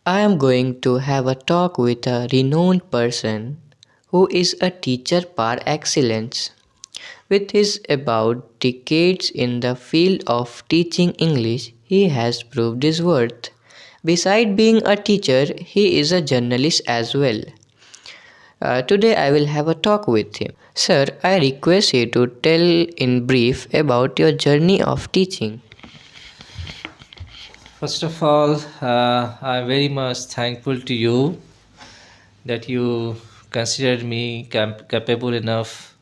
I am going to have a talk with a renowned person who is a teacher par excellence. With his about decades in the field of teaching English, he has proved his worth. Beside being a teacher, he is a journalist as well. Today I will have a talk with him. Sir, I request you to tell in brief about your journey of teaching. First of all, I'm very much thankful to you that you considered me capable enough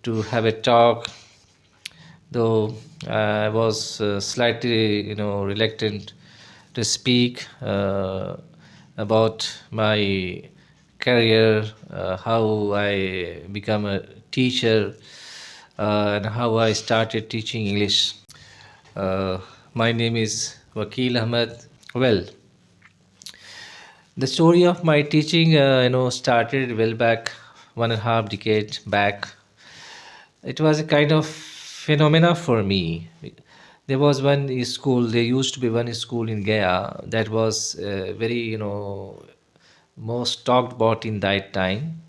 to have a talk, though I was slightly, reluctant to speak about my career, how I become a teacher, and how I started teaching English. Uh, my name is Wakeel Ahmed. Well, the story of my teaching, started well back 1.5 decade back. It was a kind of phenomena for me. There was one school. There used to be one school in Gaya that was very, most talked about in that time.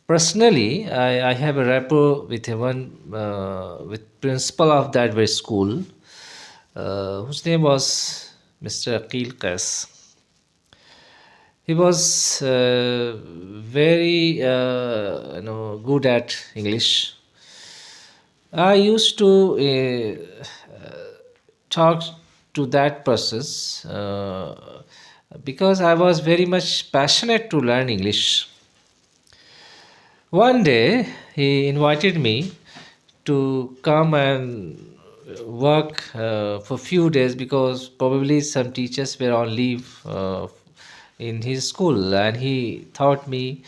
Personally, I have a rapport with with principal of that very school, whose name was Mr. Akil Qais. He was very good at English. I used to talk to that person because I was very much passionate to learn English. One day he invited me to come and work for few days because probably some teachers were on leave in his school, and he thought me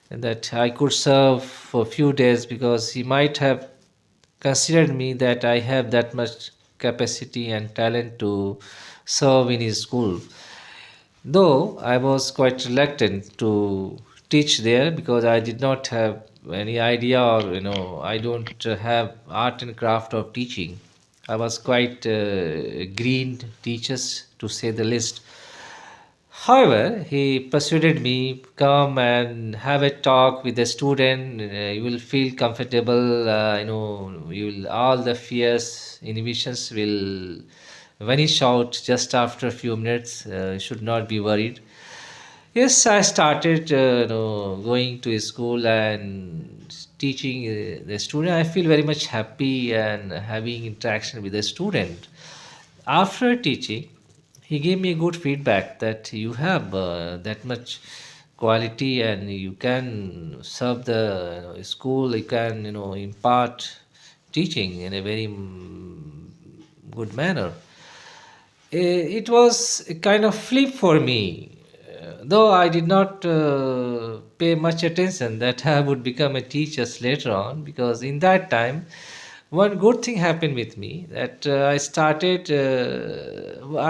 that I could serve for few days because he might have considered me that I have that much capacity and talent to serve in his school. Though I was quite reluctant to teach there because I did not have any idea, or I don't have art and craft of teaching. I was quite green teachers to say the least. However, he persuaded me, come and have a talk with the student. You will feel comfortable. You will, all the fears, inhibitions will vanish out just after a few minutes. You should not be worried. Yes, I started going to school and teaching the student. I feel very much happy and having interaction with the student. After teaching, he gave me a good feedback that you have that much quality and you can serve the school. You can impart teaching in a very good manner. It was a kind of flip for me, though I did not pay much attention that I would become a teacher later on, because in that time, one good thing happened with me that I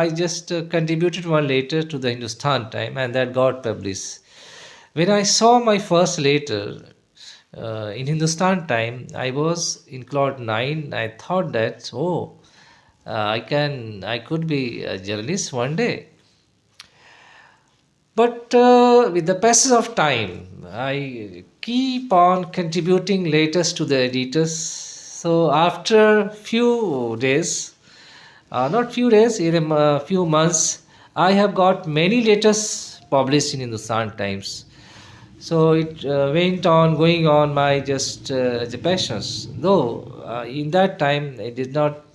just contributed one letter to the Hindustan Time, and that got published. When I saw my first letter in Hindustan Time, I was in cloud nine. I thought that, oh, I could be a journalist one day. But with the passage of time, I keep on contributing letters to the editors. So after few days, not few days, in a few months, I have got many letters published in Hindustan Times. So it went on, going on my just the passions. Though in that time, I did not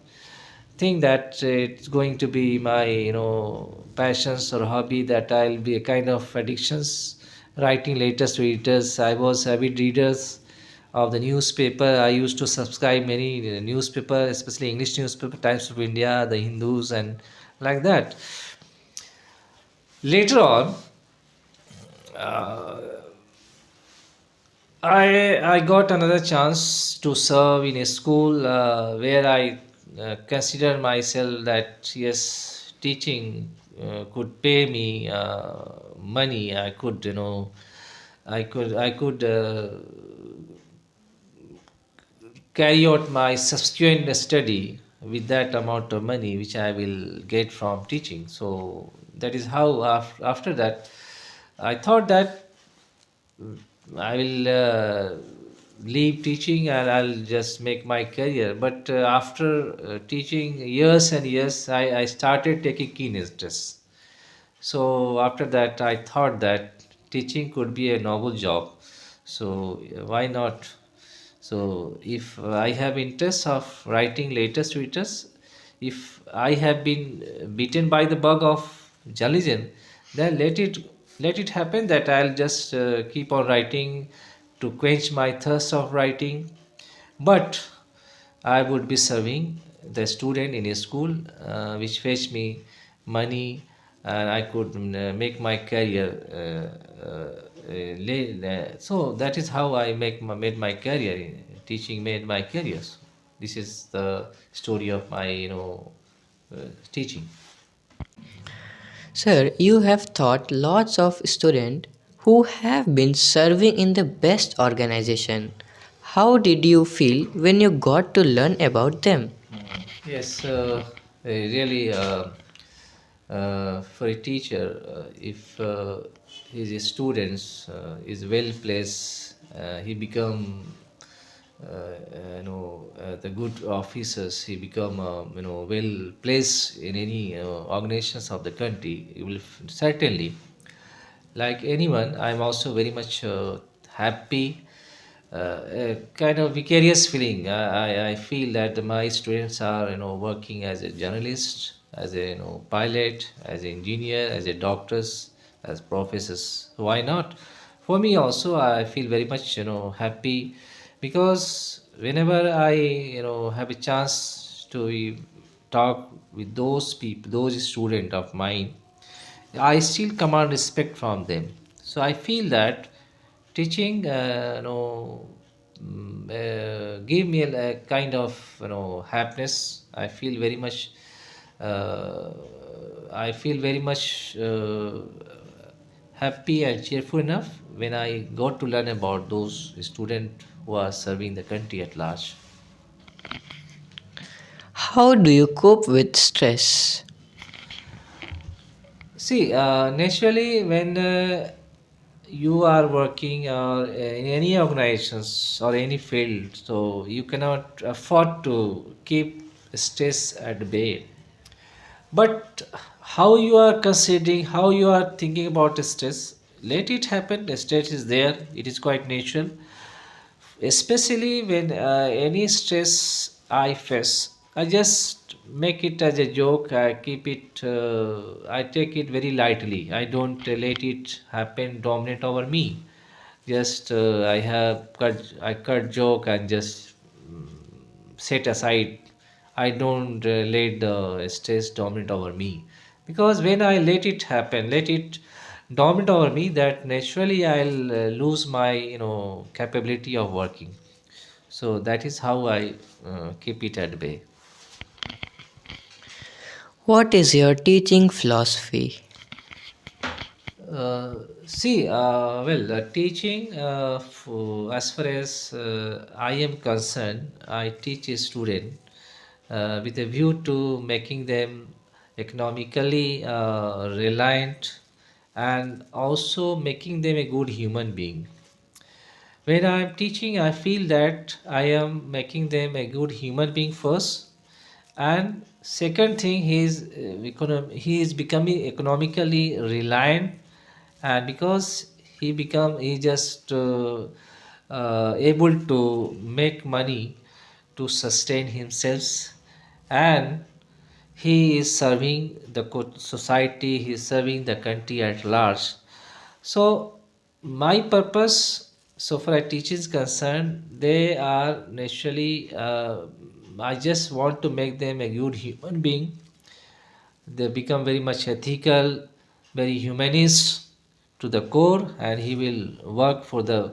think that it's going to be my passions or hobby, that I'll be a kind of addictions writing letters to editors. I was avid readers of the newspaper. I used to subscribe many newspaper, especially English newspaper, Times of India, the Hindus, and like that. Later on, uh, I got another chance to serve in a school where I consider myself that yes, teaching could pay me money. I could carry out my subsequent study with that amount of money which I will get from teaching. So that is how after that I thought that I will leave teaching and I'll just make my career. But after teaching years and years, I started taking keen interest. So after that, I thought that teaching could be a noble job. So why not? So if I have interest of writing latest tweeters, if I have been beaten by the bug of journalism, then let it happen that I'll just keep on writing to quench my thirst of writing. But I would be serving the student in a school which fetched me money and I could make my career. So that is how I made my career. Teaching made my career. So this is the story of my teaching. Sir, you have taught lots of students who have been serving in the best organization. How did you feel when you got to learn about them? Yes, really, for a teacher, if his students is well placed, he become the good officers. He become well placed in any organizations of the country. He will certainly, like anyone, I'm also very much happy, a kind of vicarious feeling. I feel that my students are working as a journalist, as a pilot, as an engineer, as a doctors, as professors. Why not? For me also, I feel very much happy, because whenever I have a chance to talk with those people, those students of mine, I still command respect from them. So I feel that teaching, give me a kind of happiness. Uh, I feel very much happy and cheerful enough when I got to learn about those students who are serving the country at large. How do you cope with stress? See, naturally, when you are working in any organizations or any field, so you cannot afford to keep stress at bay. But how you are considering, how you are thinking about stress, let it happen. The stress is there, it is quite natural, especially when any stress I face. I just make it as a joke. I keep it, I take it very lightly. I don't let it happen dominate over me. Just I cut joke and just set aside. I don't let the stress dominate over me, because when I let it happen, let it dominate over me, that naturally I'll lose my capability of working. So that is how I keep it at bay. What is your teaching philosophy? Teaching, as far as I am concerned, I teach a student with a view to making them economically reliant, and also making them a good human being. When I am teaching, I feel that I am making them a good human being first, and second thing, he is becoming economically reliant, and because he just able to make money to sustain himself, and he is serving the society, he is serving the country at large. So my purpose, so far as teaching is concerned, they are naturally, I just want to make them a good human being. They become very much ethical, very humanist to the core, and he will work for the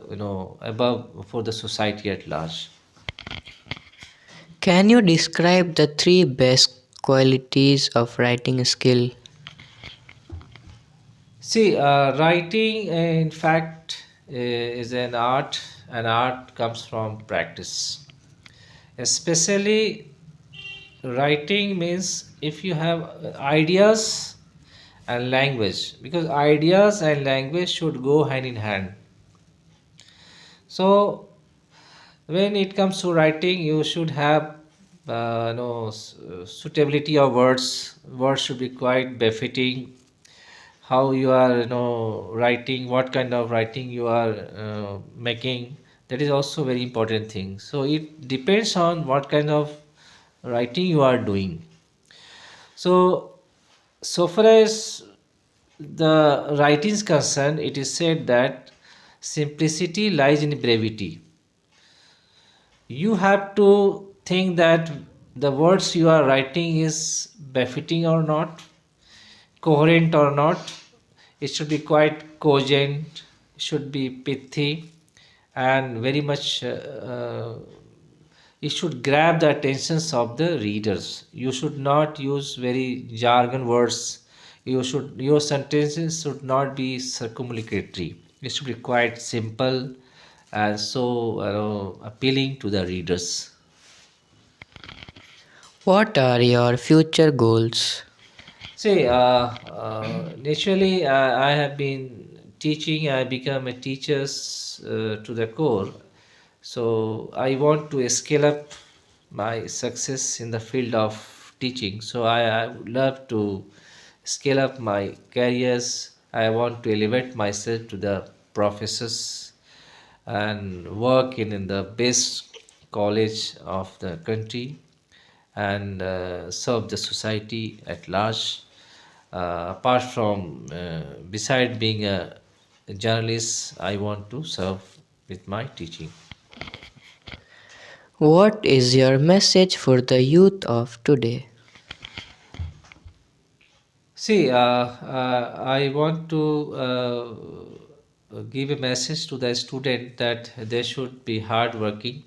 above for the society at large. Can you describe the three best qualities of writing skill? See, writing, in fact, is an art, and art comes from practice. Especially, writing means if you have ideas and language, because ideas and language should go hand in hand. So when it comes to writing, you should have suitability of words. Words should be quite befitting how you are writing, what kind of writing you are making. That is also very important thing. So it depends on what kind of writing you are doing. So so far as the writing is concerned, it is said that simplicity lies in brevity. You have to think that the words you are writing is befitting or not, coherent or not. It should be quite cogent, should be pithy, and very much it should grab the attentions of the readers. You should not use very jargon words. Your sentences should not be circumlocutory. It should be quite simple and so appealing to the readers. What are your future goals? See, naturally, I have been teaching. I become a teacher to the core. So I want to scale up my success in the field of teaching. So I would love to scale up my careers. I want to elevate myself to the professors and work in the best college of the country and serve the society at large. Apart from, beside being a journalist, I want to serve with my teaching. What is your message for the youth of today? See, I want to give a message to the student that they should be hardworking,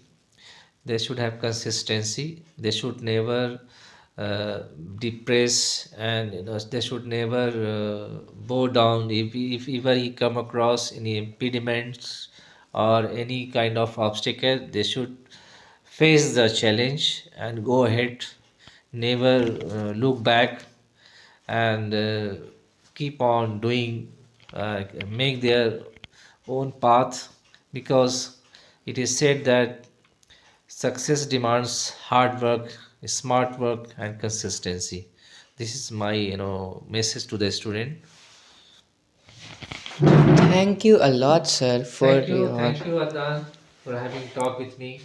they should have consistency, they should never uh, depress, and they should never bow down if ever he come across any impediments or any kind of obstacle. They should face the challenge and go ahead, never look back, and keep on doing, make their own path, because it is said that success demands hard work, smart work, and consistency. This is my message to the student. Thank you a lot, sir, for your Thank you, Adnan, for having talk with me.